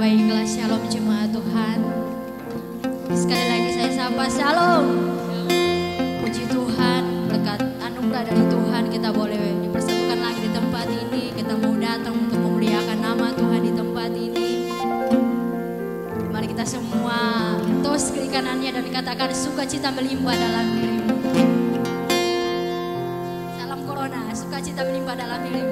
Baiklah, shalom jemaat Tuhan. Sekali lagi saya sapa shalom. Puji Tuhan, berkat anugerah dari Tuhan kita boleh dipersatukan lagi di tempat ini. Kita mau datang untuk memuliakan nama Tuhan di tempat ini. Mari kita semua tos kiri kanannya dan dikatakan sukacita melimpah dalam dirimu. Salam corona, sukacita melimpah dalam dirimu.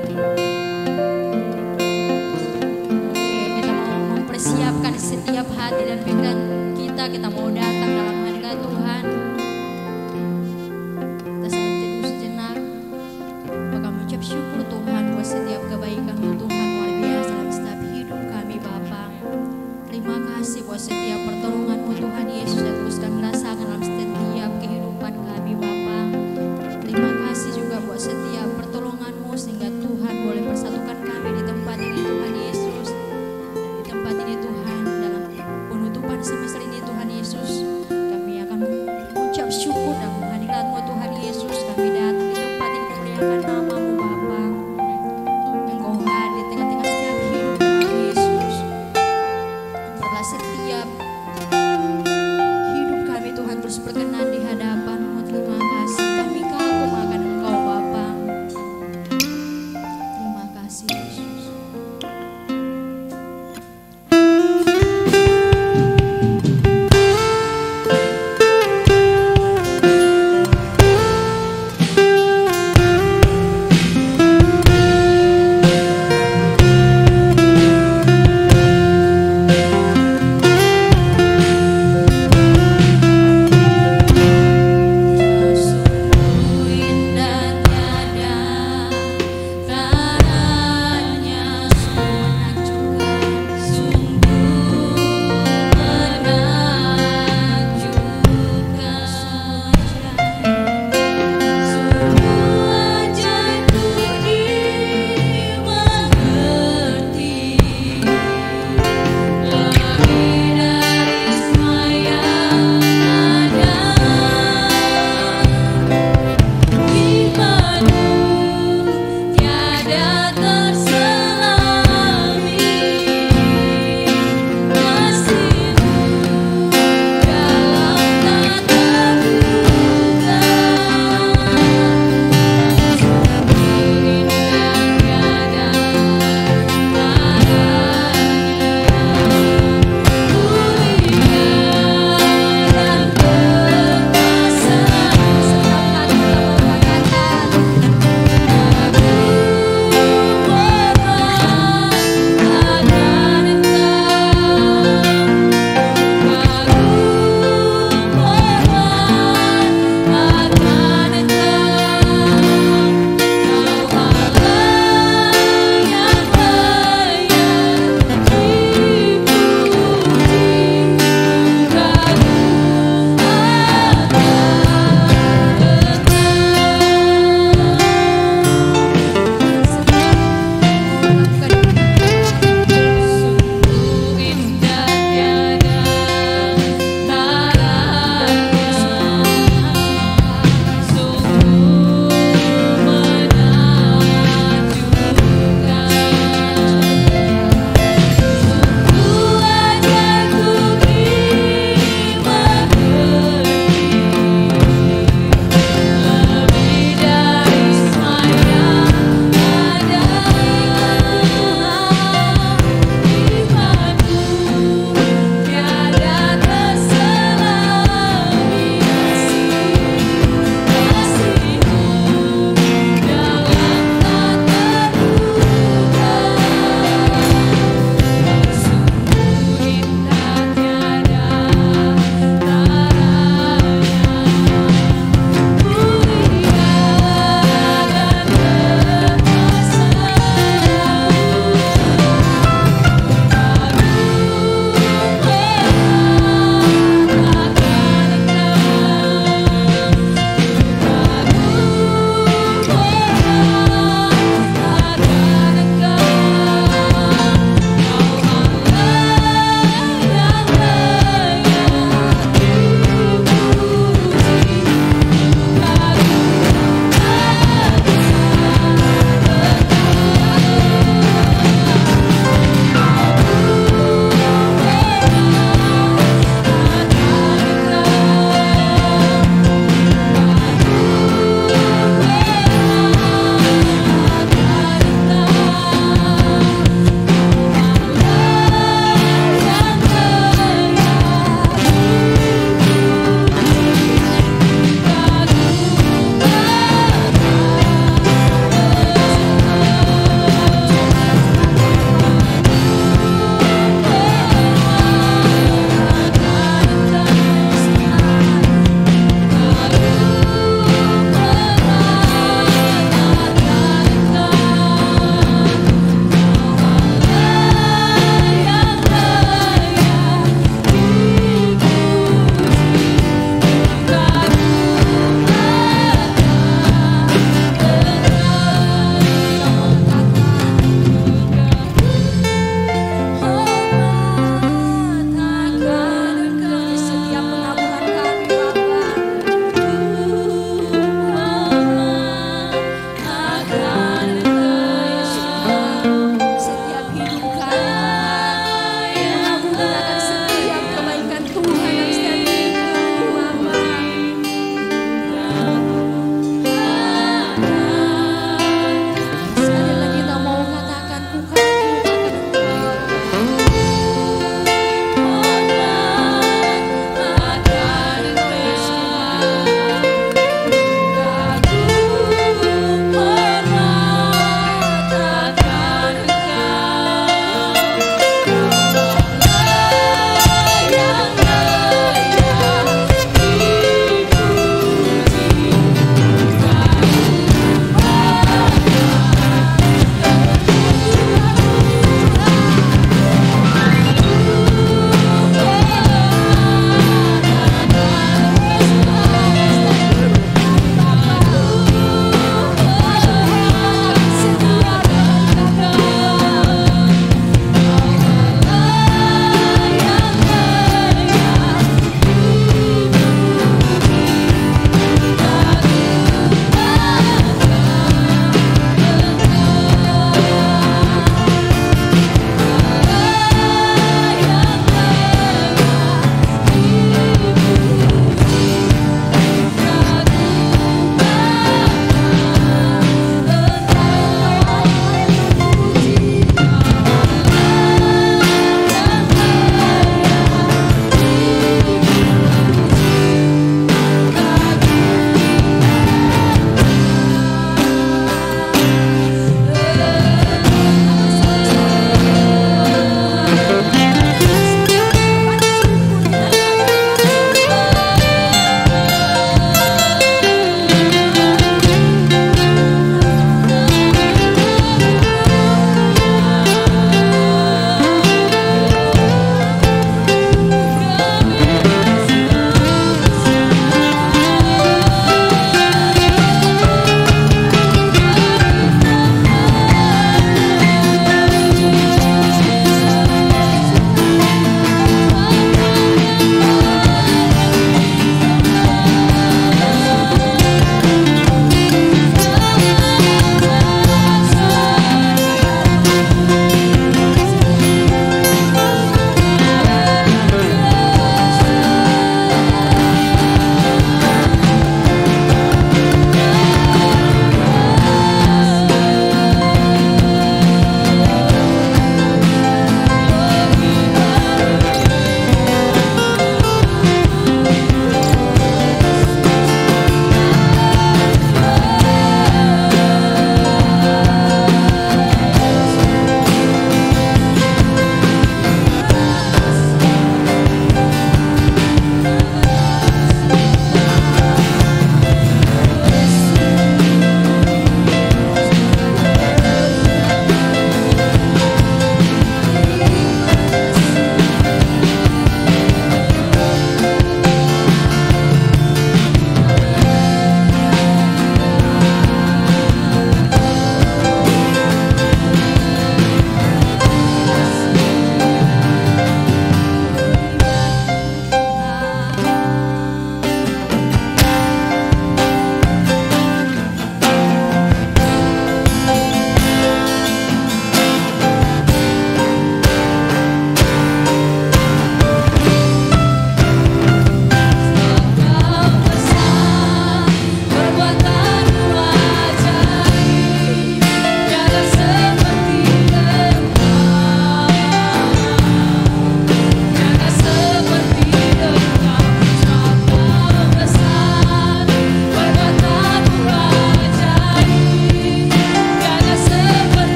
Siapkan setiap hati dan pikiran kita mau datang dalam hadirat Tuhan. Kita sambil teduh sejenak, bakal mengucap syukur Tuhan buat setiap kebaikan-Mu Tuhan luar biasa dalam setiap hidup kami Bapa. Terima kasih buat setiap pertolongan-Mu Tuhan Yesus yang terus kami rasakan dalam setiap kehidupan kami Bapa. Terima kasih juga buat setiap pertolongan-Mu sehingga Tuhan boleh persatukan kami di tempat ini Tuhan Yesus. Tempat ini Tuhan, dalam penutupan semester ini Tuhan Yesus, kami akan mengucap syukur dan menghadirat-Mu Tuhan Yesus. Kami datang di tempat ini memuliakan nama-Mu Bapa.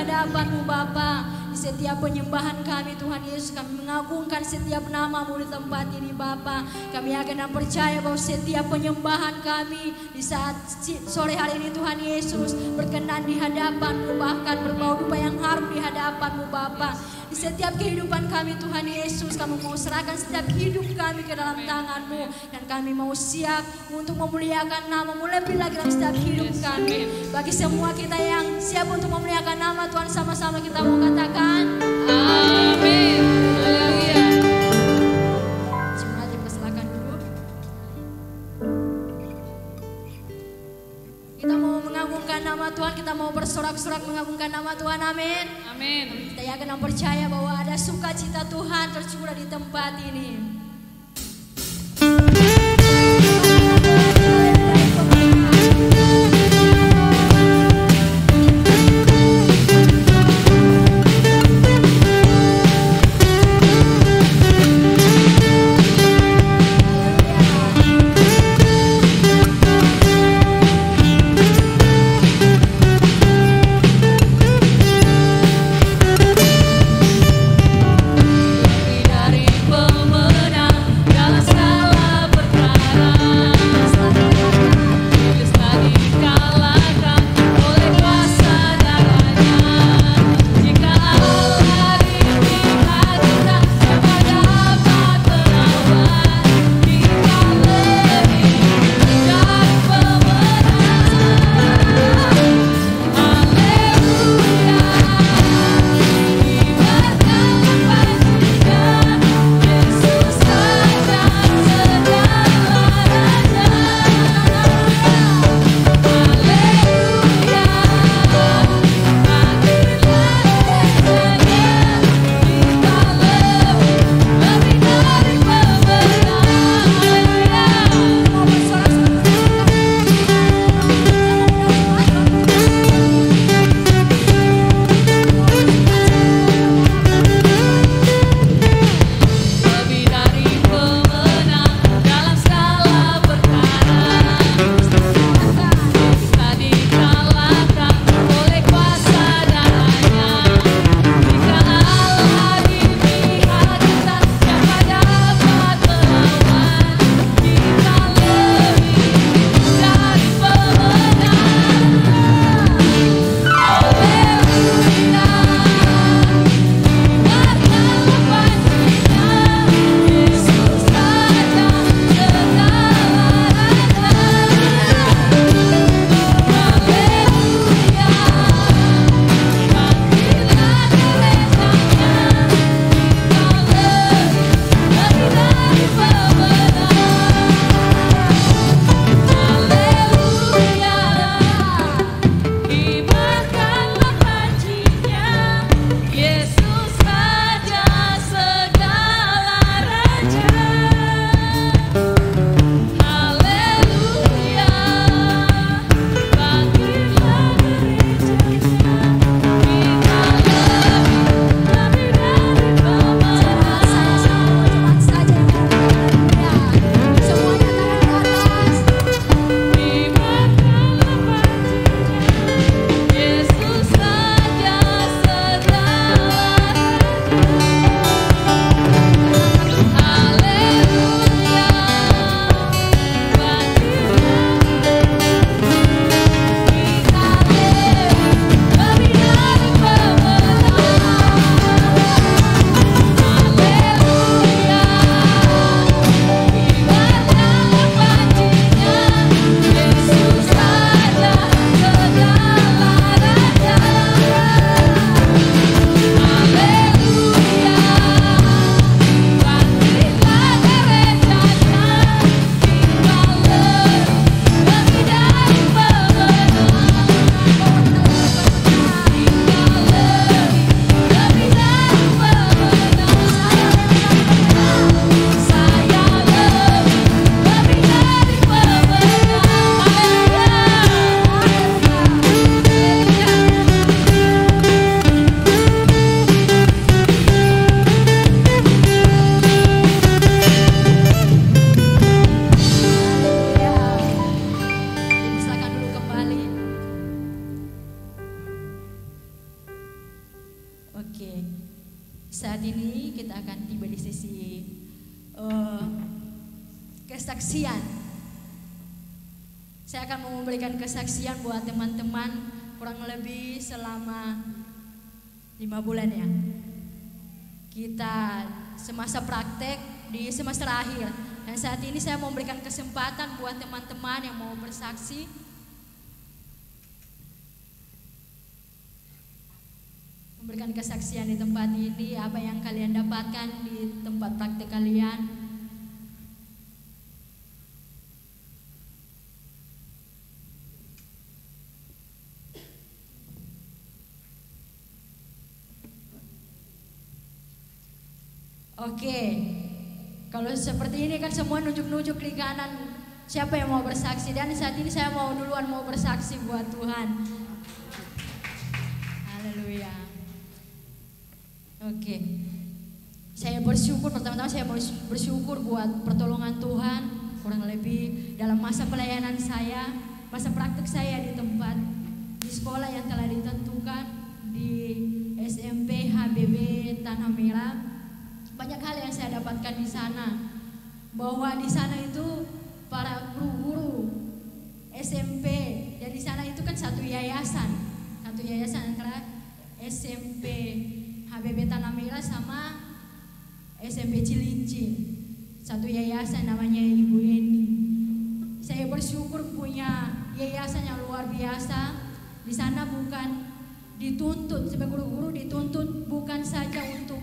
hadapan-Mu Bapa. Di setiap penyembahan kami Tuhan Yesus, kami mengagungkan setiap nama-Mu di tempat ini Bapa. Kami akan percaya bahwa setiap penyembahan kami di saat sore hari ini Tuhan Yesus berkenan di hadapan-Mu, bahkan berbau dupa yang harum di hadapan-Mu Bapa. Di setiap kehidupan kami Tuhan Yesus, kami mau serahkan setiap hidup kami ke dalam tangan-Mu, dan kami mau siap untuk memuliakan nama-Mu lebih lagi dalam setiap hidup kami. Bagi semua kita yang siap untuk memuliakan nama Tuhan, sama-sama kita mau katakan amin. Haleluya. Jemaat dipersilakan duduk. Kita mau mengagungkan nama Tuhan, kita mau bersorak-sorak mengagungkan nama Tuhan. Amin. Amin. Kita yakin dan percaya bahwa ada sukacita Tuhan tercurah di tempat ini. Dari pemenang Oke, saat ini kita akan tiba di sesi kesaksian. Saya akan memberikan kesaksian buat teman-teman kurang lebih selama 5 bulan ya. Kita semasa praktek di semester akhir. Dan saat ini saya mau memberikan kesempatan buat teman-teman yang mau bersaksi. Memberikan kesaksian di tempat ini, apa yang kalian dapatkan di tempat praktek kalian. Oke, kalau seperti ini kan semua nunjuk-nunjuk di kanan siapa yang mau bersaksi. Dan saat ini saya mau duluan mau bersaksi buat Tuhan. Haleluya. Oke, saya bersyukur, pertama-tama saya mau bersyukur buat pertolongan Tuhan kurang lebih dalam masa pelayanan saya, masa praktek saya di tempat di sekolah yang telah ditentukan di SMP HBB Tanah Merah. Banyak hal yang saya dapatkan di sana, bahwa di sana itu para guru-guru SMP, dan di sana itu kan satu yayasan antara SMP HBB Tanah Merah sama SMP Cilincing, satu yayasan namanya Ibu Eni. Saya bersyukur punya yayasan yang luar biasa. Di sana bukan dituntut, sebagai guru-guru dituntut bukan saja untuk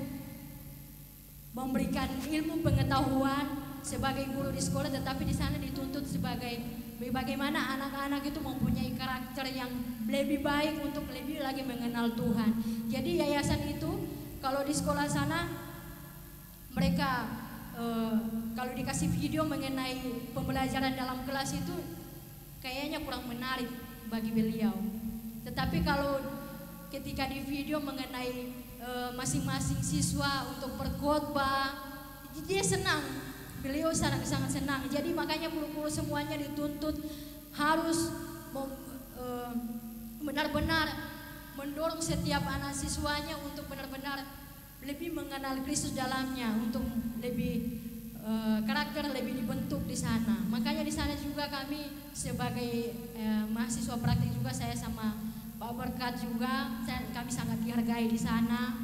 memberikan ilmu pengetahuan sebagai guru di sekolah, tetapi di sana dituntut sebagai bagaimana anak-anak itu mempunyai karakter yang lebih baik untuk lebih lagi mengenal Tuhan. Jadi yayasan itu kalau di sekolah sana mereka kalau dikasih video mengenai pembelajaran dalam kelas itu kayaknya kurang menarik bagi beliau. Tetapi kalau ketika di video mengenai masing-masing siswa untuk berkhotbah, dia senang, beliau sangat senang. Jadi makanya guru-guru semuanya dituntut harus benar-benar mendorong setiap anak siswanya untuk benar-benar lebih mengenal Kristus dalamnya, untuk lebih karakter lebih dibentuk di sana. Makanya di sana juga kami sebagai mahasiswa praktik juga, saya sama Pak Berkat juga, kami sangat dihargai di sana.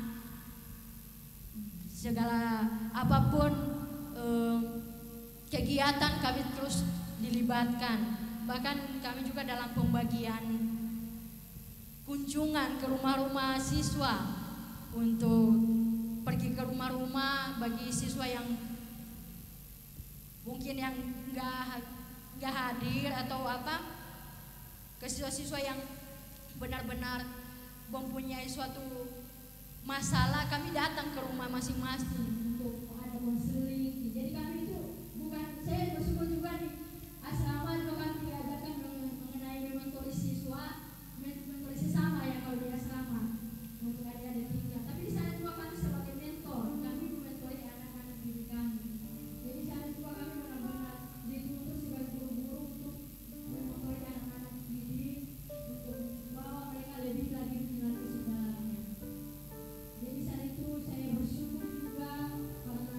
Segala apapun kegiatan kami terus dilibatkan. Bahkan kami juga dalam pembagian kunjungan ke rumah-rumah siswa, untuk pergi ke rumah-rumah bagi siswa yang mungkin yang nggak hadir atau apa, ke siswa-siswa yang benar-benar mempunyai suatu masalah, kami datang ke rumah masing-masing untuk ada konseling. Jadi kami itu bukan, saya bersyukur juga di asrama juga kami diajarkan mengenai mentori siswa, mentori sesama ya kalau di asrama untuk adik-adik tinggal. Tapi di sana juga kami sebagai mentor, kami mentori anak-anak didik kami. Jadi di sana juga kami benar-benar dituntut sebagai guru-guru untuk mentori anak-anak didik, untuk bawa mereka lebih lagi mengenal Yesus dalamnya. Jadi saat itu saya bersyukur juga karena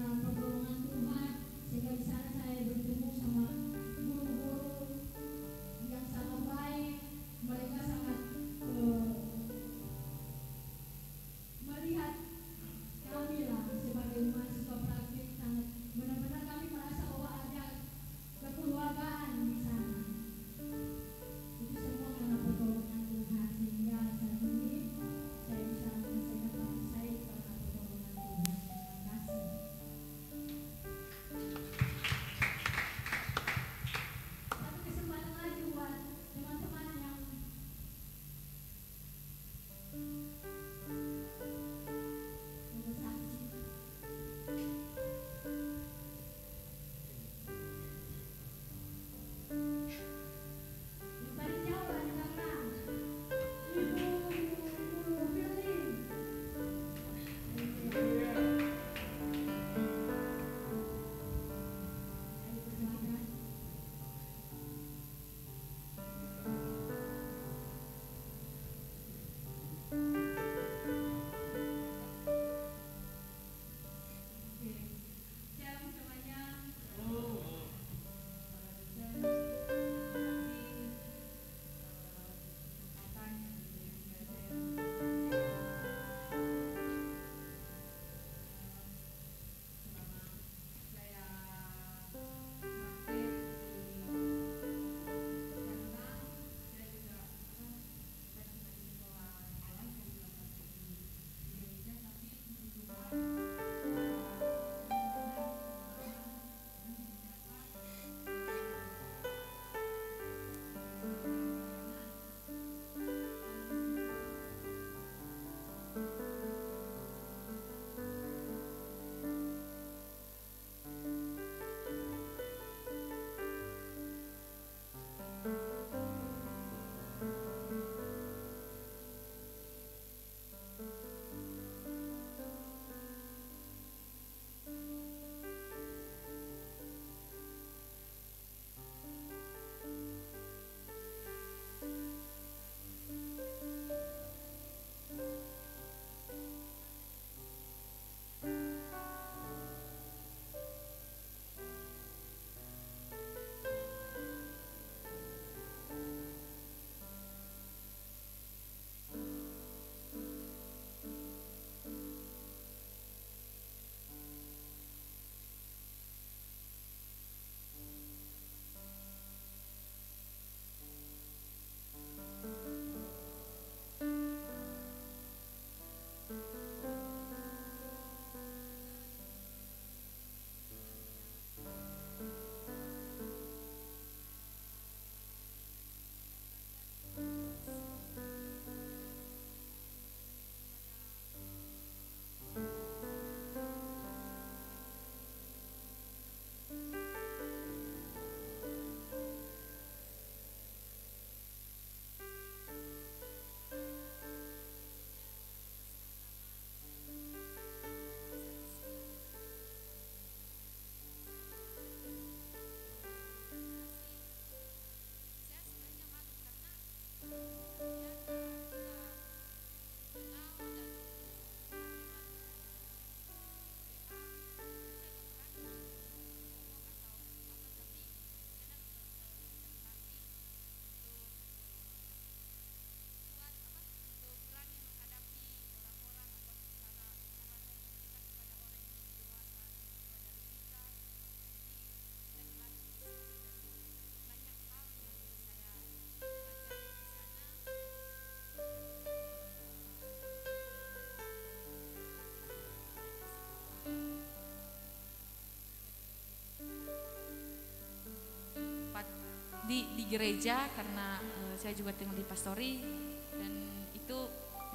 gereja karena saya juga tinggal di pastori, dan itu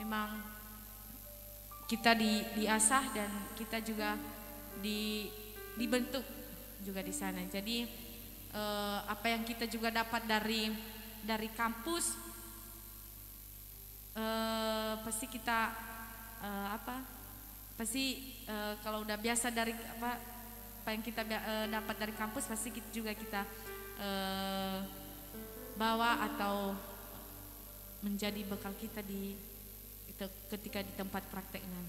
memang kita diasah dan kita juga dibentuk juga di sana. Jadi apa yang kita juga dapat dari kampus, pasti kita kalau udah biasa dari apa yang kita dapat dari kampus, pasti kita bawa atau menjadi bekal kita ketika di tempat prakteknya.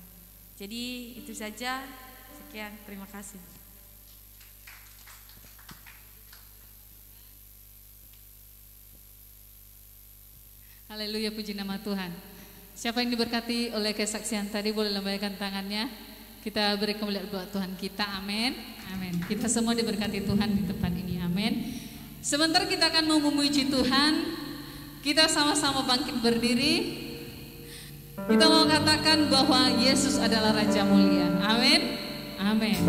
Jadi itu saja, sekian, terima kasih. Haleluya, puji nama Tuhan. Siapa yang diberkati oleh kesaksian tadi boleh lambaikan tangannya. Kita beri kemuliaan buat Tuhan kita, amin. Amin. Kita semua diberkati Tuhan di tempat ini, amin. Sebentar kita akan mau memuji Tuhan. Kita sama-sama bangkit berdiri. Kita mau katakan bahwa Yesus adalah Raja mulia, amin. Amin.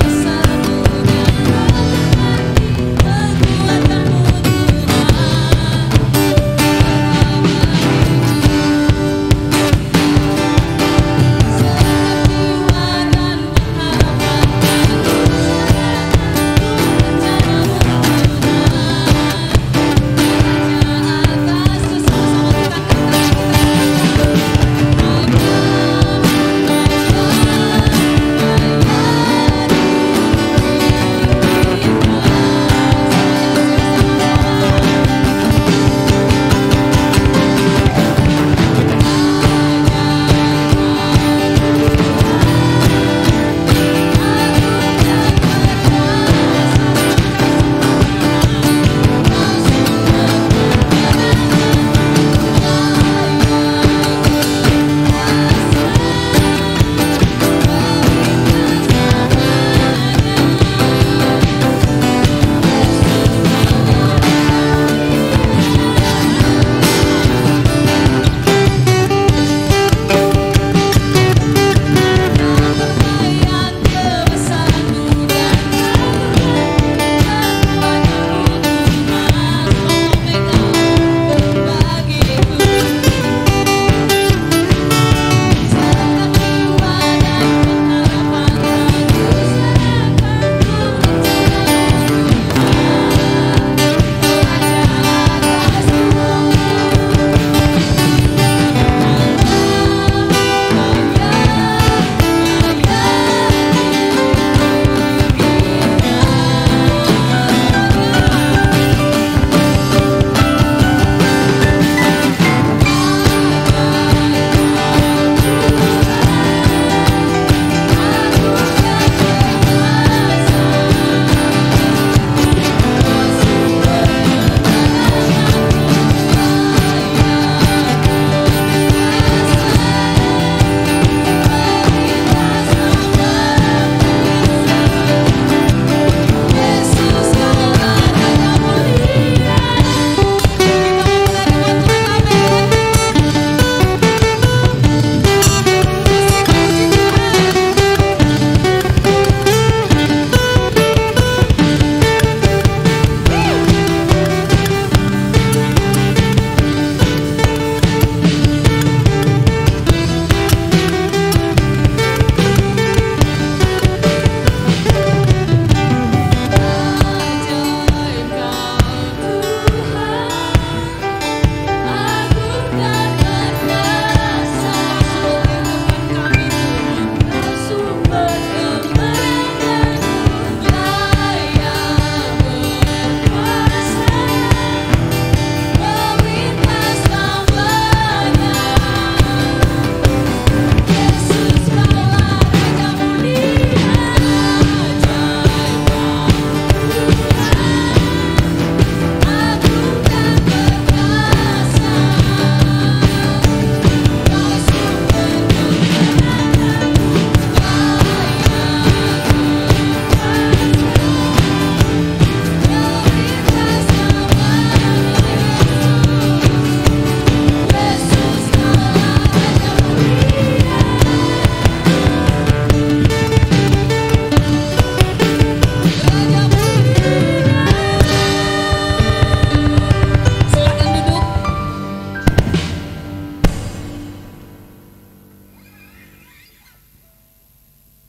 Yang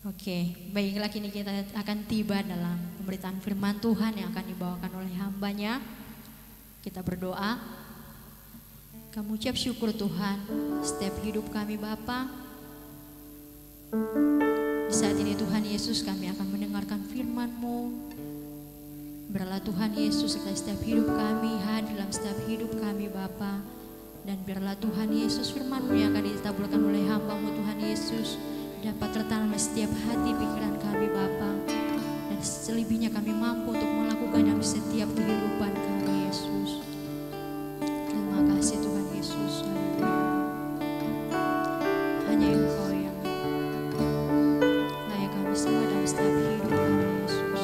Oke, baiklah kini kita akan tiba dalam pemberitaan firman Tuhan yang akan dibawakan oleh hambanya. Kita berdoa. Kami ucap syukur Tuhan setiap hidup kami Bapa. Di saat ini Tuhan Yesus kami akan mendengarkan firman-Mu. Biarlah Tuhan Yesus setiap hidup kami, hadir dalam setiap hidup kami Bapa. Dan biarlah Tuhan Yesus firman-Mu yang akan ditaburkan oleh hamba-Mu Tuhan Yesus dapat tertanam di setiap hati pikiran kami Bapa. Dan selebihnya kami mampu untuk melakukan dalam setiap kehidupan kami Yesus. Terima kasih Tuhan Yesus. Hanya Engkau yang layak kami semua dalam setiap hidup kami Yesus.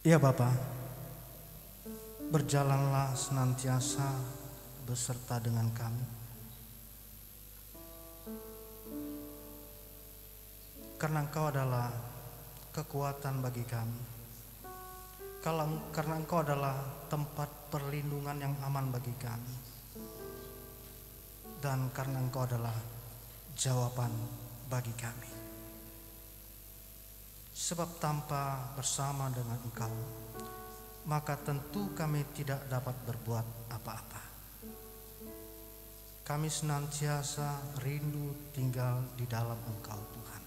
Ya Bapa, berjalanlah senantiasa beserta dengan kami. Karena Engkau adalah kekuatan bagi kami. Karena Engkau adalah tempat perlindungan yang aman bagi kami. Dan karena Engkau adalah jawaban bagi kami. Sebab tanpa bersama dengan Engkau, maka tentu kami tidak dapat berbuat apa-apa. Kami senantiasa rindu tinggal di dalam Engkau Tuhan.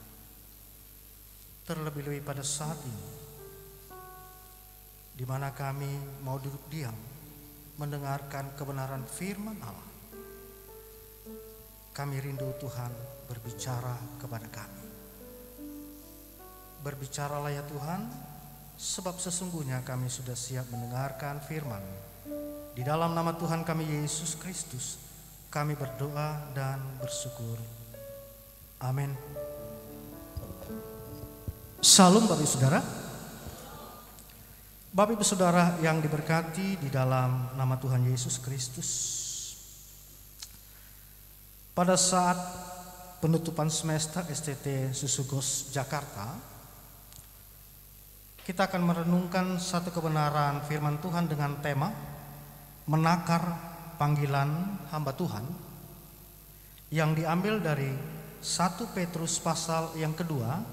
Terlebih-lebih pada saat ini, di mana kami mau duduk diam mendengarkan kebenaran firman Allah. Kami rindu Tuhan berbicara kepada kami. Berbicaralah ya Tuhan, sebab sesungguhnya kami sudah siap mendengarkan firman. Di dalam nama Tuhan kami Yesus Kristus, kami berdoa dan bersyukur. Amin. Salam Bapak Ibu Saudara. Bapak Ibu Saudara yang diberkati di dalam nama Tuhan Yesus Kristus. Pada saat penutupan semester STT Susugos Jakarta, kita akan merenungkan satu kebenaran firman Tuhan dengan tema menakar panggilan hamba Tuhan yang diambil dari 1 Petrus pasal yang kedua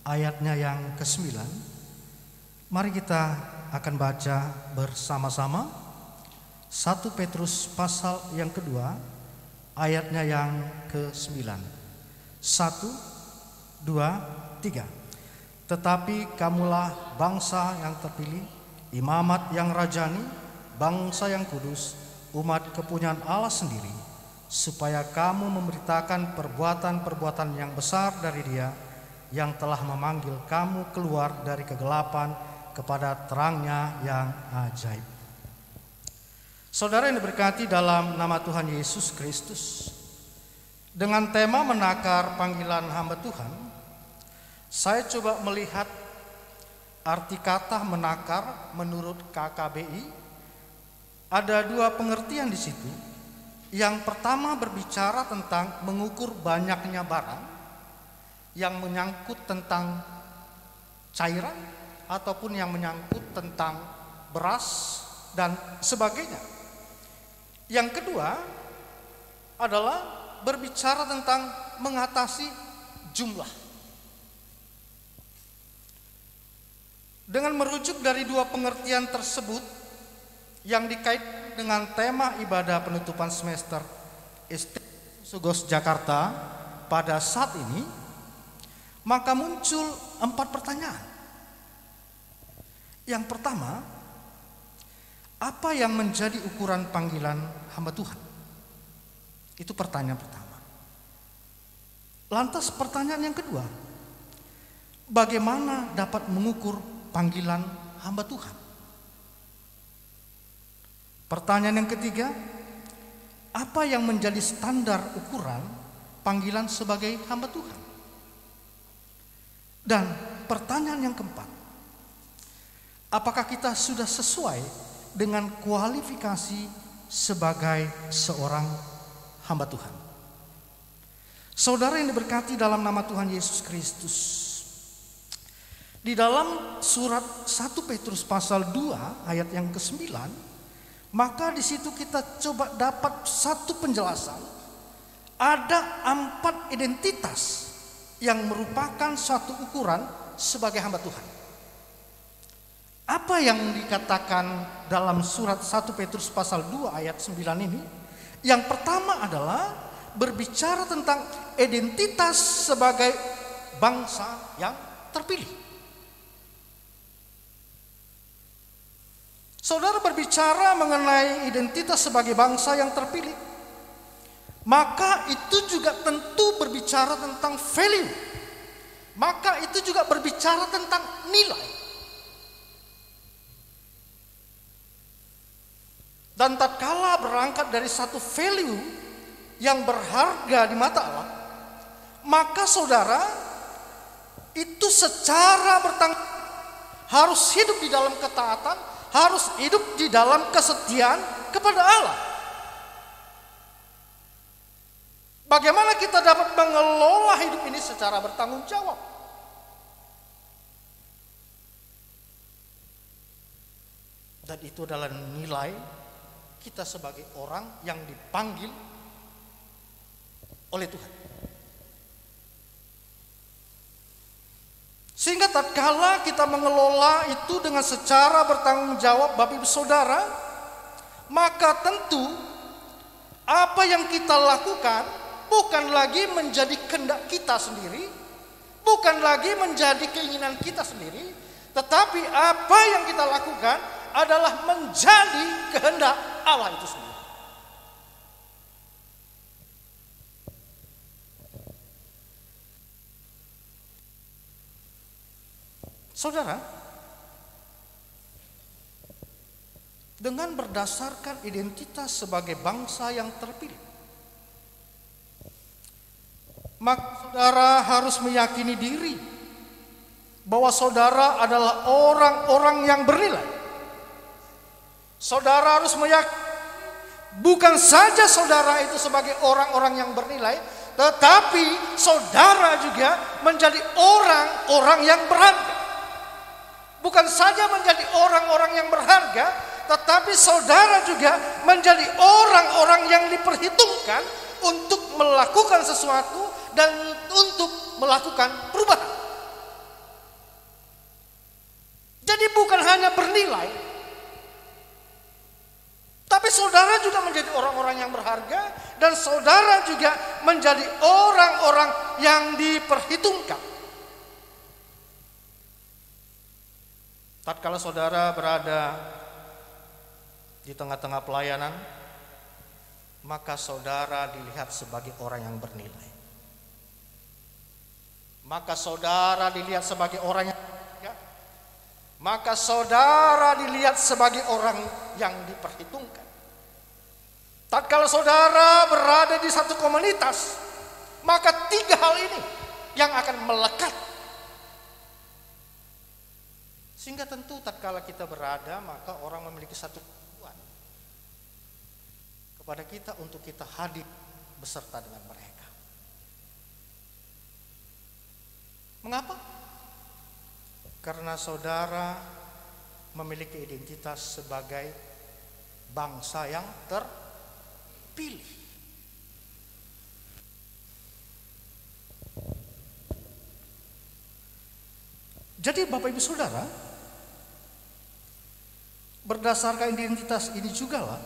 ayatnya yang ke-9. Mari kita akan baca bersama-sama 1 Petrus pasal yang kedua ayatnya yang ke-9. 1, 2, 3. Tetapi kamulah bangsa yang terpilih, imamat yang rajani, bangsa yang kudus, umat kepunyaan Allah sendiri, supaya kamu memberitakan perbuatan-perbuatan yang besar dari Dia yang telah memanggil kamu keluar dari kegelapan kepada terangnya yang ajaib. Saudara yang diberkati dalam nama Tuhan Yesus Kristus, dengan tema menakar panggilan hamba Tuhan, saya coba melihat arti kata menakar menurut KKBI. Ada dua pengertian di situ. Yang pertama berbicara tentang mengukur banyaknya barang yang menyangkut tentang cairan ataupun yang menyangkut tentang beras dan sebagainya. Yang kedua adalah berbicara tentang mengatasi jumlah. Dengan merujuk dari dua pengertian tersebut yang dikait dengan tema ibadah penutupan semester STT Susugos Jakarta pada saat ini, maka muncul 4 pertanyaan. Yang pertama, apa yang menjadi ukuran panggilan hamba Tuhan? Itu pertanyaan pertama. Lantas pertanyaan yang kedua, bagaimana dapat mengukur panggilan hamba Tuhan? Pertanyaan yang ketiga, apa yang menjadi standar ukuran panggilan sebagai hamba Tuhan? Dan pertanyaan yang keempat, apakah kita sudah sesuai dengan kualifikasi sebagai seorang hamba Tuhan? Saudara yang diberkati dalam nama Tuhan Yesus Kristus, di dalam surat 1 Petrus pasal 2 ayat yang ke-9, maka di situ kita coba dapat satu penjelasan. Ada 4 identitas yang merupakan suatu ukuran sebagai hamba Tuhan. Apa yang dikatakan dalam surat 1 Petrus pasal 2 ayat 9 ini? Yang pertama adalah berbicara tentang identitas sebagai bangsa yang terpilih. Saudara berbicara mengenai identitas sebagai bangsa yang terpilih, maka itu juga tentu berbicara tentang value. Maka itu juga berbicara tentang nilai. Dan tatkala berangkat dari satu value yang berharga di mata Allah, maka saudara itu secara bertanggung harus hidup di dalam ketaatan, harus hidup di dalam kesetiaan kepada Allah. Bagaimana kita dapat mengelola hidup ini secara bertanggung jawab? Dan itu adalah nilai kita sebagai orang yang dipanggil oleh Tuhan. Sehingga tatkala kita mengelola itu dengan secara bertanggung jawab, Bapak Ibu Saudara, maka tentu apa yang kita lakukan bukan lagi menjadi kehendak kita sendiri, bukan lagi menjadi keinginan kita sendiri, tetapi apa yang kita lakukan adalah menjadi kehendak Allah itu sendiri. Saudara, dengan berdasarkan identitas sebagai bangsa yang terpilih, maka saudara harus meyakini diri bahwa saudara adalah orang-orang yang bernilai. Saudara harus meyakini bukan saja saudara itu sebagai orang-orang yang bernilai, tetapi saudara juga menjadi orang-orang yang berharga. Bukan saja menjadi orang-orang yang berharga, tetapi saudara juga menjadi orang-orang yang diperhitungkan untuk melakukan sesuatu dan untuk melakukan perubahan. Jadi bukan hanya bernilai, tapi saudara juga menjadi orang-orang yang berharga, dan saudara juga menjadi orang-orang yang diperhitungkan. Tatkala saudara berada di tengah-tengah pelayanan, maka saudara dilihat sebagai orang yang bernilai. Maka saudara dilihat sebagai orang yang berharga. Maka saudara dilihat sebagai orang yang diperhitungkan. Tatkala saudara berada di satu komunitas, maka 3 hal ini yang akan melekat. Sehingga tentu tatkala kita berada, maka orang memiliki satu kekuatan kepada kita untuk kita hadir beserta dengan mereka. Mengapa? Karena saudara memiliki identitas sebagai bangsa yang terpilih. Jadi Bapak Ibu Saudara, berdasarkan identitas ini juga lah,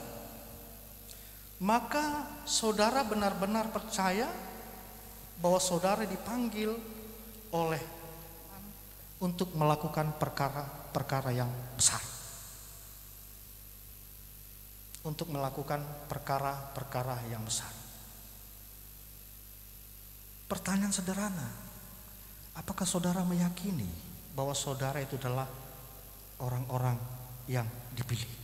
maka saudara benar-benar percaya bahwa saudara dipanggil oleh Tuhan untuk melakukan perkara-perkara yang besar. Untuk melakukan perkara-perkara yang besar. Pertanyaan sederhana, apakah saudara meyakini bahwa saudara itu adalah orang-orang yang dipilih?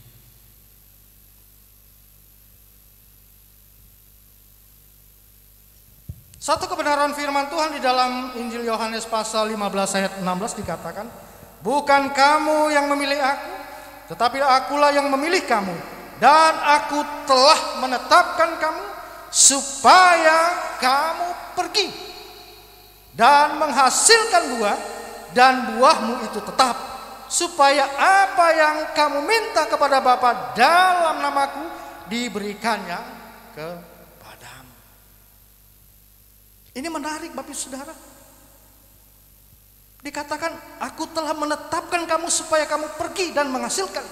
Satu kebenaran firman Tuhan di dalam Injil Yohanes pasal 15 ayat 16 dikatakan, bukan kamu yang memilih aku, tetapi akulah yang memilih kamu, dan aku telah menetapkan kamu supaya kamu pergi dan menghasilkan buah, dan buahmu itu tetap, supaya apa yang kamu minta kepada Bapa dalam namaku diberikannya kepadamu. Ini menarik Bapak Ibu Saudara. Dikatakan, aku telah menetapkan kamu supaya kamu pergi dan menghasilkan.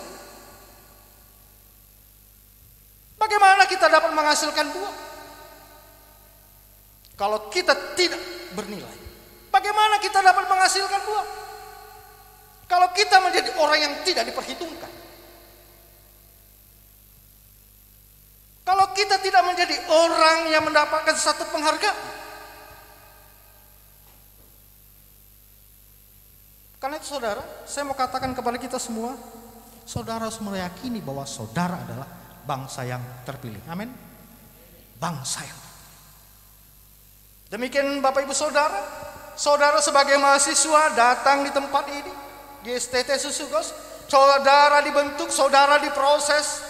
Bagaimana kita dapat menghasilkan buah? Kalau kita tidak bernilai, bagaimana kita dapat menghasilkan buah? Kalau kita menjadi orang yang tidak diperhitungkan, kalau kita tidak menjadi orang yang mendapatkan satu penghargaan. Karena itu saudara, saya mau katakan kepada kita semua, saudara harus meyakini bahwa saudara adalah bangsa yang terpilih. Amin. Bangsa yang. Demikian Bapak Ibu Saudara, saudara sebagai mahasiswa datang di tempat ini, di STT Susugos, saudara dibentuk, saudara diproses,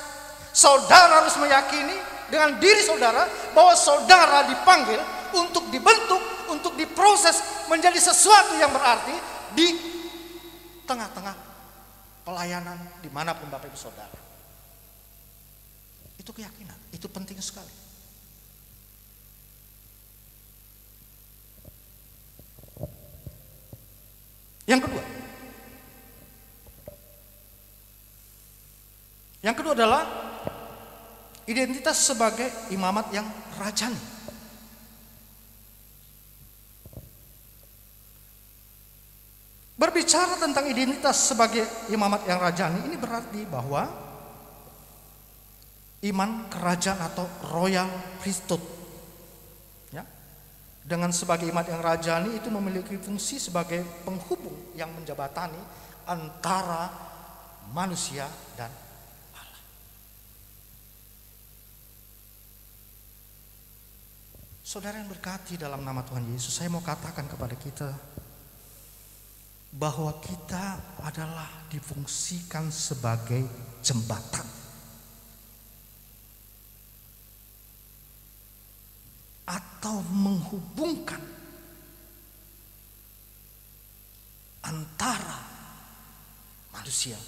saudara harus meyakini dengan diri saudara bahwa saudara dipanggil untuk dibentuk, untuk diproses menjadi sesuatu yang berarti di tengah-tengah pelayanan dimanapun Bapak Ibu Saudara. Itu keyakinan, itu penting sekali. Yang kedua adalah identitas sebagai imamat yang rajani. Berbicara tentang identitas sebagai imamat yang rajani, ini berarti bahwa iman kerajaan atau royal priesthood, ya, dengan sebagai imamat yang rajani itu memiliki fungsi sebagai penghubung yang menjabatani antara manusia dan Allah. Saudara yang berkati dalam nama Tuhan Yesus, saya mau katakan kepada kita bahwa kita adalah difungsikan sebagai jembatan atau menghubungkan antara manusia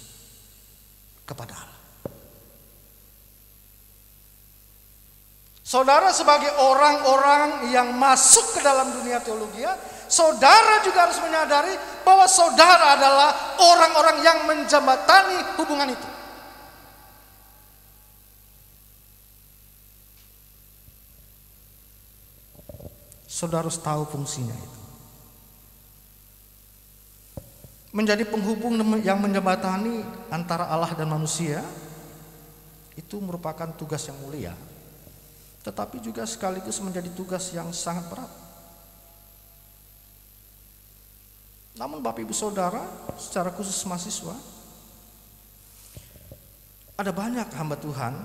kepada Allah. Saudara sebagai orang-orang yang masuk ke dalam dunia teologi, saudara juga harus menyadari bahwa saudara adalah orang-orang yang menjembatani hubungan itu. Saudara harus tahu fungsinya itu. Menjadi penghubung yang menjembatani antara Allah dan manusia itu merupakan tugas yang mulia, tetapi juga sekaligus menjadi tugas yang sangat berat. Namun Bapak Ibu Saudara, secara khusus mahasiswa, ada banyak hamba Tuhan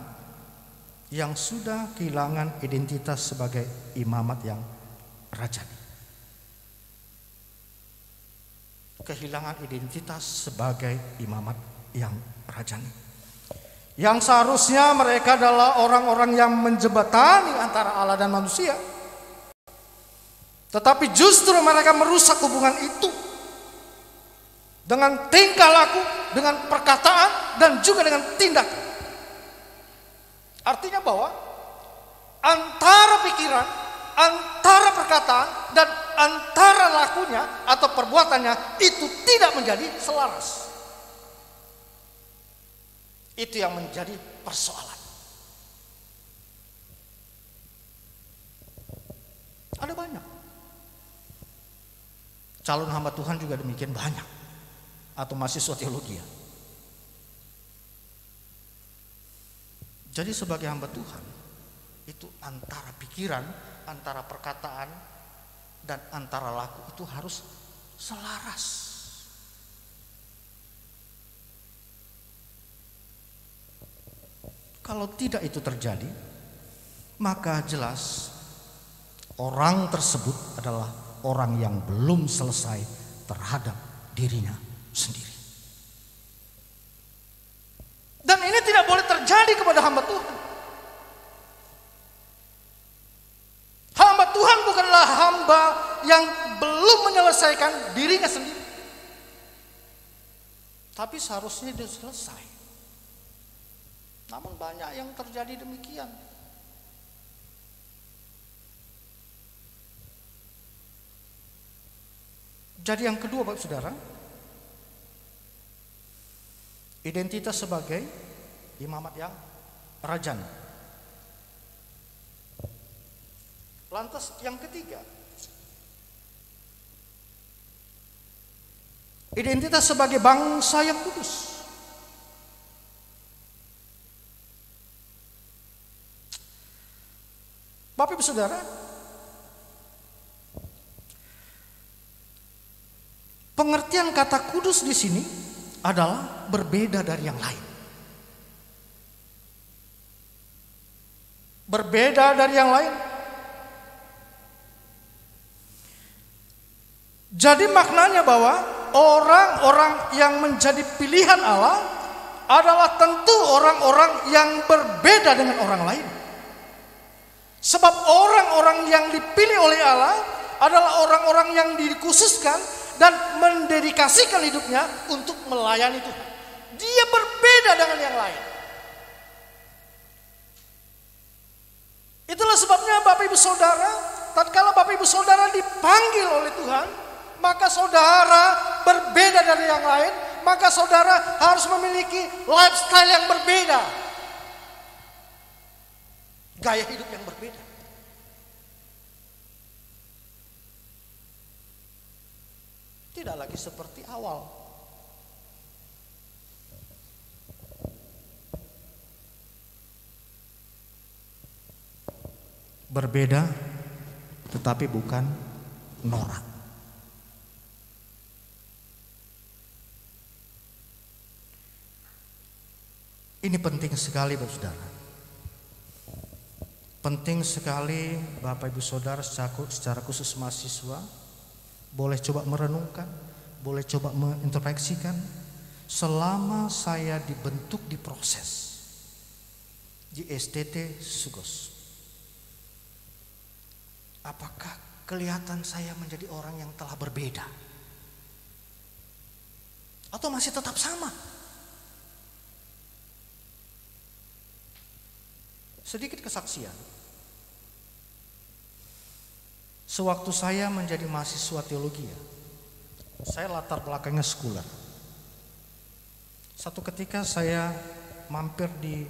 yang sudah kehilangan identitas sebagai imamat yang rajani. Kehilangan identitas sebagai imamat yang rajani. Yang seharusnya mereka adalah orang-orang yang menjembatani antara Allah dan manusia, tetapi justru mereka merusak hubungan itu dengan tingkah laku, dengan perkataan, dan juga dengan tindakan. Artinya bahwa antara pikiran, antara perkataan, dan antara lakunya atau perbuatannya itu tidak menjadi selaras. Itu yang menjadi persoalan. Ada banyak calon hamba Tuhan juga demikian banyak, atau mahasiswa teologi. Jadi sebagai hamba Tuhan itu antara pikiran, antara perkataan, dan antara laku itu harus selaras. Kalau tidak itu terjadi, maka jelas orang tersebut adalah orang yang belum selesai terhadap dirinya sendiri. Dan ini tidak boleh terjadi kepada hamba Tuhan. Hamba Tuhan bukanlah hamba yang belum menyelesaikan dirinya sendiri, tapi seharusnya dia selesai. Namun banyak yang terjadi demikian. Jadi yang kedua Bapak Saudara, identitas sebagai imamat yang rajani. Lantas yang ketiga, identitas sebagai bangsa yang kudus. Bapak Ibu Saudara, pengertian kata kudus di sini adalah berbeda dari yang lain. Berbeda dari yang lain. Jadi maknanya bahwa orang-orang yang menjadi pilihan Allah adalah tentu orang-orang yang berbeda dengan orang lain. Sebab orang-orang yang dipilih oleh Allah adalah orang-orang yang dikhususkan dan mendedikasikan hidupnya untuk melayani Tuhan. Dia berbeda dengan yang lain. Itulah sebabnya Bapak Ibu Saudara, tatkala Bapak Ibu Saudara dipanggil oleh Tuhan, maka saudara berbeda dari yang lain, maka saudara harus memiliki lifestyle yang berbeda. Gaya hidup yang berbeda. Tidak lagi seperti awal. Berbeda tetapi bukan norak. Ini penting sekali Bapak Saudara. Penting sekali Bapak Ibu Saudara secara khusus mahasiswa boleh coba merenungkan, boleh coba mengintrospeksikan. Selama saya dibentuk di proses di STT Sugos, apakah kelihatan saya menjadi orang yang telah berbeda? Atau masih tetap sama? Sedikit kesaksian. Sewaktu saya menjadi mahasiswa teologi, saya latar belakangnya sekuler. Satu ketika saya mampir di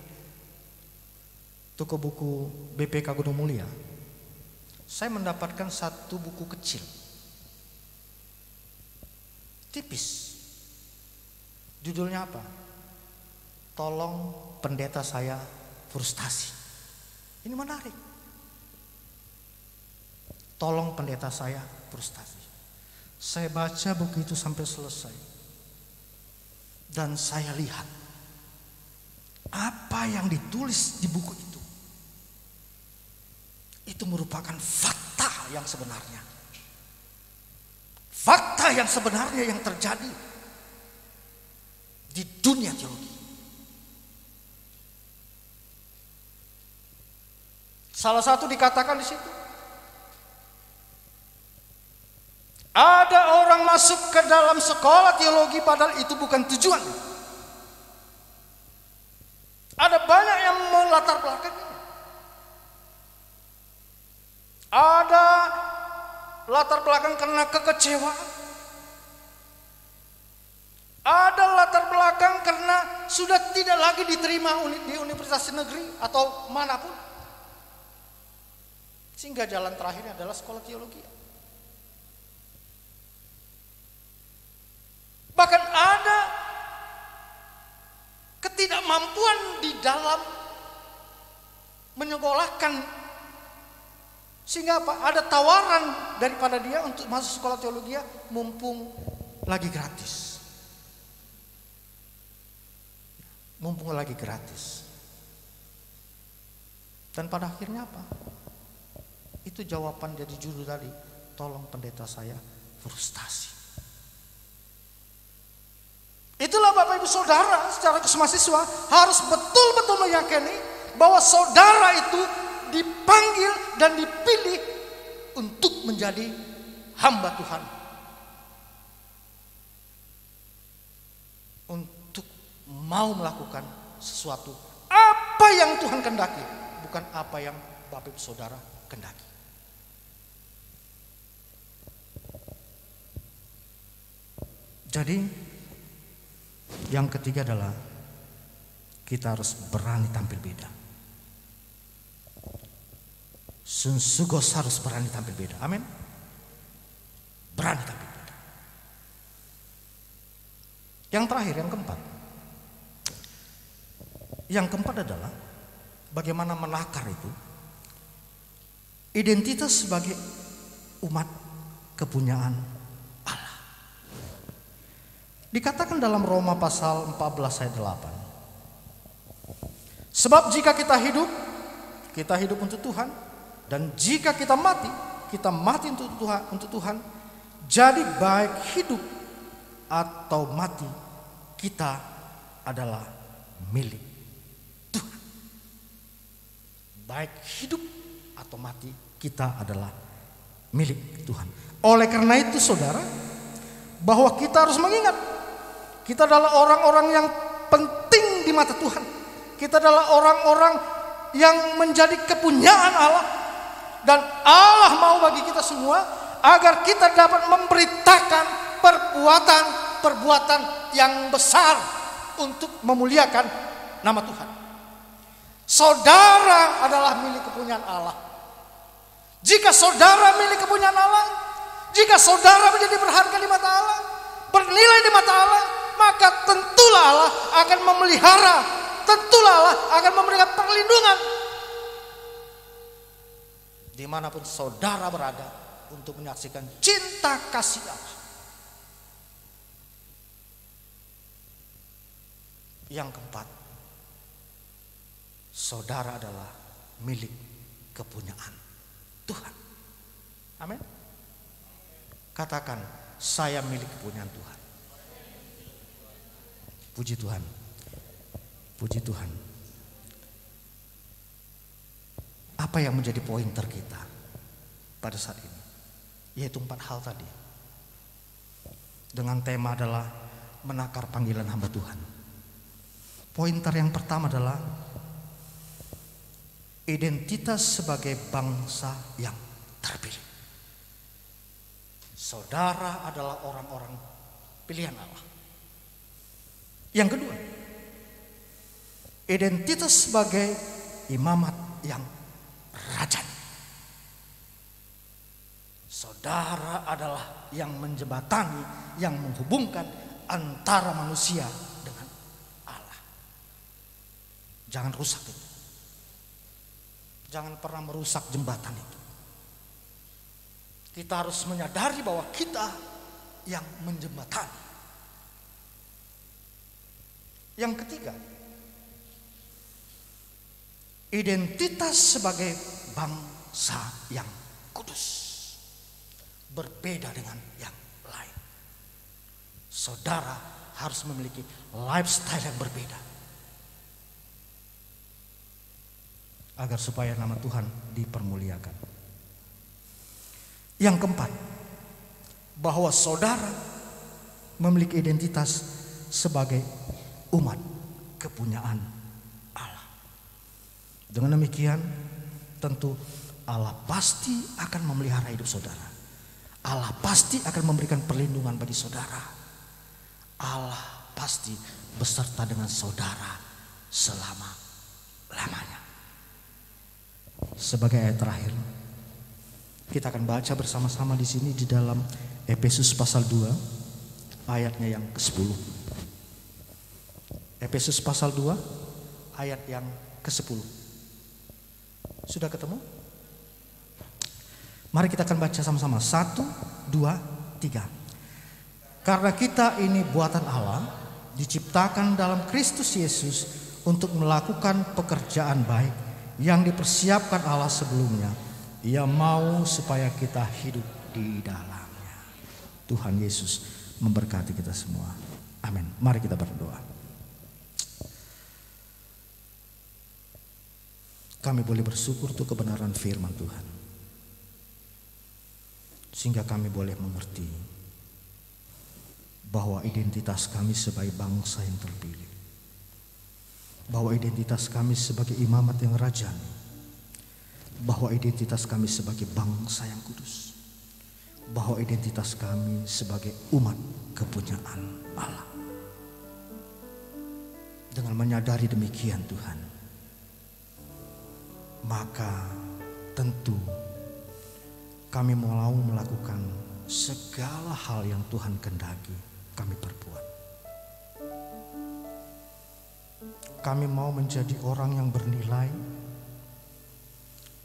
toko buku BPK Gunung Mulia. Saya mendapatkan satu buku kecil, tipis. Judulnya apa? Tolong pendeta saya frustasi. Ini menarik. Tolong pendeta saya frustasi. Saya baca buku itu sampai selesai. Dan saya lihat apa yang ditulis di buku itu. Itu merupakan fakta yang sebenarnya. Fakta yang sebenarnya yang terjadi di dunia teologi. Salah satu dikatakan di situ, ada orang masuk ke dalam sekolah teologi padahal itu bukan tujuan. Ada banyak yang melatar belakangnya. Ada latar belakang karena kekecewaan. Ada latar belakang karena sudah tidak lagi diterima di universitas negeri atau manapun. Sehingga jalan terakhirnya adalah sekolah teologi. Bahkan ada ketidakmampuan di dalam menyekolahkan. Sehingga apa? Ada tawaran daripada dia untuk masuk sekolah teologi mumpung lagi gratis. Mumpung lagi gratis. Dan pada akhirnya apa? Itu jawaban jadi judul tadi. Tolong pendeta saya frustasi. Itulah Bapak Ibu Saudara secara mahasiswa harus betul-betul meyakini bahwa saudara itu dipanggil dan dipilih untuk menjadi hamba Tuhan. Untuk mau melakukan sesuatu apa yang Tuhan kehendaki, bukan apa yang Bapak Ibu Saudara kehendaki. Jadi yang ketiga adalah kita harus berani tampil beda. Sungguh harus berani tampil beda. Amin. Berani tampil beda. Yang terakhir, yang keempat. Yang keempat adalah bagaimana menakar itu identitas sebagai umat kepunyaan Allah. Dikatakan dalam Roma pasal 14 ayat 8. Sebab jika kita hidup untuk Tuhan, dan jika kita mati untuk Tuhan. Jadi baik hidup atau mati, kita adalah milik Tuhan. Baik hidup atau mati, kita adalah milik Tuhan. Oleh karena itu saudara, bahwa kita harus mengingat, kita adalah orang-orang yang penting di mata Tuhan. Kita adalah orang-orang yang menjadi kepunyaan Allah. Dan Allah mau bagi kita semua agar kita dapat memberitakan perbuatan yang besar untuk memuliakan nama Tuhan. Saudara adalah milik kepunyaan Allah. Jika saudara milik kepunyaan Allah, jika saudara menjadi berharga di mata Allah, bernilai di mata Allah, maka tentulah Allah akan memelihara, tentulah Allah akan memberikan perlindungan dimanapun saudara berada untuk menyaksikan cinta kasih Allah. Yang keempat, saudara adalah milik kepunyaan Tuhan. Amin. Katakan, saya milik kepunyaan Tuhan. Puji Tuhan. Puji Tuhan. Apa yang menjadi pointer kita pada saat ini? Yaitu 4 hal tadi. Dengan tema adalah menakar panggilan hamba Tuhan. Pointer yang pertama adalah identitas sebagai bangsa yang terpilih. Saudara adalah orang-orang pilihan Allah. Yang kedua, identitas sebagai imamat yang rajani. Saudara adalah yang menjembatani, yang menghubungkan antara manusia dengan Allah. Jangan rusak itu. Jangan pernah merusak jembatan itu. Kita harus menyadari bahwa kita yang menjembatani. Yang ketiga, identitas sebagai bangsa yang kudus. Berbeda dengan yang lain. Saudara harus memiliki lifestyle yang berbeda. Agar supaya nama Tuhan dipermuliakan. Yang keempat, bahwa saudara memiliki identitas sebagai umat kepunyaan Allah. Dengan demikian, tentu Allah pasti akan memelihara hidup saudara. Allah pasti akan memberikan perlindungan bagi saudara. Allah pasti beserta dengan saudara selama-lamanya. Sebagai ayat terakhir, kita akan baca bersama-sama di sini di dalam Efesus pasal 2 ayatnya yang ke-10. Efesus pasal 2 ayat yang ke-10. Sudah ketemu? Mari kita akan baca sama-sama. 1, 2, 3. Karena kita ini buatan Allah, diciptakan dalam Kristus Yesus untuk melakukan pekerjaan baik yang dipersiapkan Allah sebelumnya. Ia mau supaya kita hidup di dalamnya. Tuhan Yesus memberkati kita semua. Amin. Mari kita berdoa. Kami boleh bersyukur untuk kebenaran firman Tuhan. Sehingga kami boleh mengerti bahwa identitas kami sebagai bangsa yang terpilih. Bahwa identitas kami sebagai imamat yang rajani. Bahwa identitas kami sebagai bangsa yang kudus. Bahwa identitas kami sebagai umat kepunyaan Allah. Dengan menyadari demikian Tuhan, maka tentu kami mau melakukan segala hal yang Tuhan kehendaki kami perbuat. Kami mau menjadi orang yang bernilai.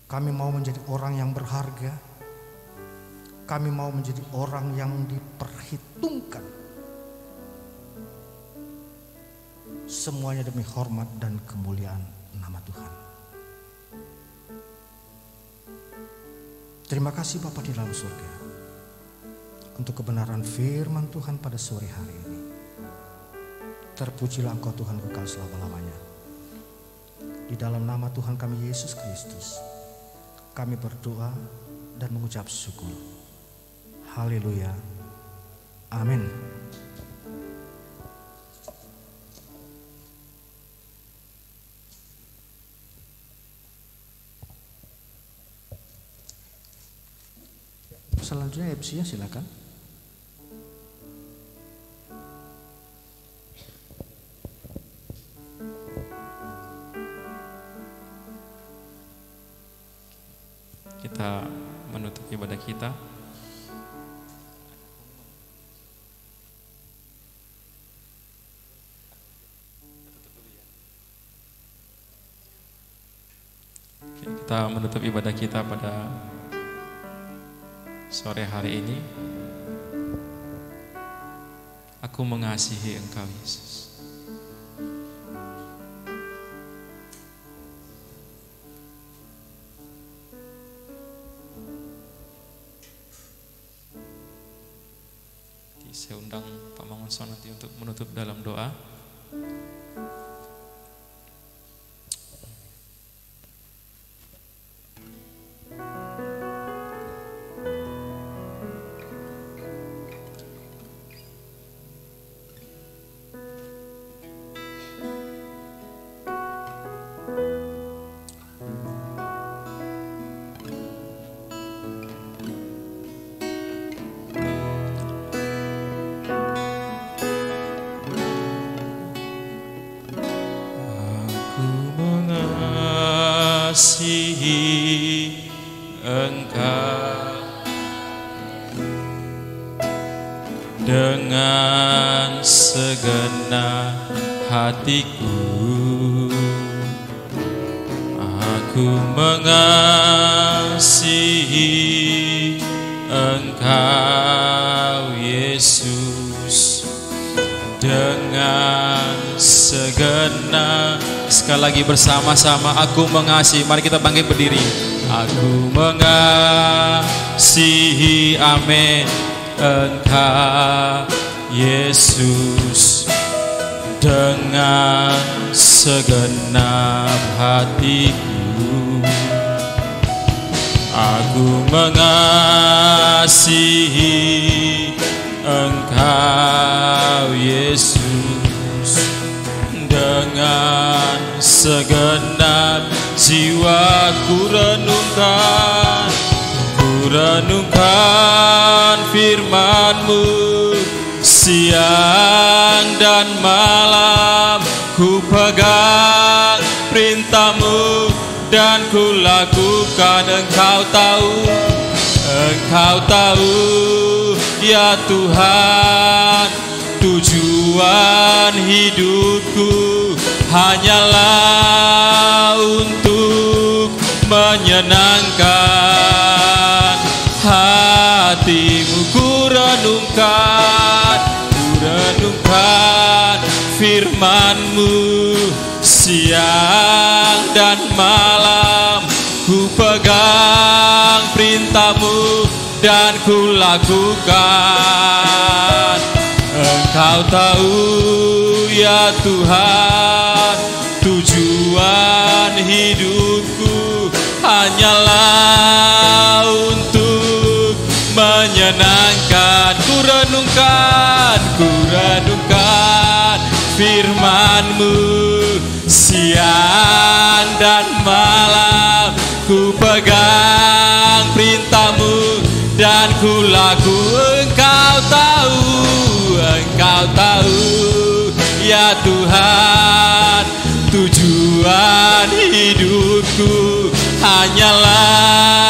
Kami mau menjadi orang yang berharga. Kami mau menjadi orang yang diperhitungkan. Semuanya demi hormat dan kemuliaan nama Tuhan. Terima kasih Bapa di dalam surga untuk kebenaran firman Tuhan pada sore hari ini. Terpujilah Engkau Tuhan kekal selama-lamanya. Di dalam nama Tuhan kami Yesus Kristus, kami berdoa dan mengucap syukur. Haleluya. Amin. Selanjutnya MC-nya silakan. Kita menutup ibadah kita. Kita menutup ibadah kita pada sore hari ini. Aku mengasihi Engkau Yesus. Saya undang Pak Mangunson nanti untuk menutup dalam doa. Mengasihi Engkau dengan segenap hatiku. Aku mengasihi Engkau Yesus dengan segenap. Sekali lagi bersama-sama, aku mengasihi. Mari kita bangkit berdiri. Aku mengasihi, amin, Engkau Yesus dengan segenap hatiku. Aku mengasihi Engkau Yesus dengan segenap jiwa. Ku renungkan firman-Mu siang dan malam. Ku pegang perintah-Mu dan ku lakukan. Engkau tahu ya Tuhan, tujuan hidupku hanyalah untuk menyenangkan hati-Mu. Ku renungkan firman-Mu siang dan malam. Ku pegang perintah-Mu dan ku lakukan. Engkau tahu ya Tuhan, tujuan hidupku hanyalah untuk menyenangkan. Ku renungkan firman-Mu siang dan malam. Ku pegang perintah-Mu dan ku lakukan. Engkau tahu ya Tuhan, tujuan hidupku hanyalah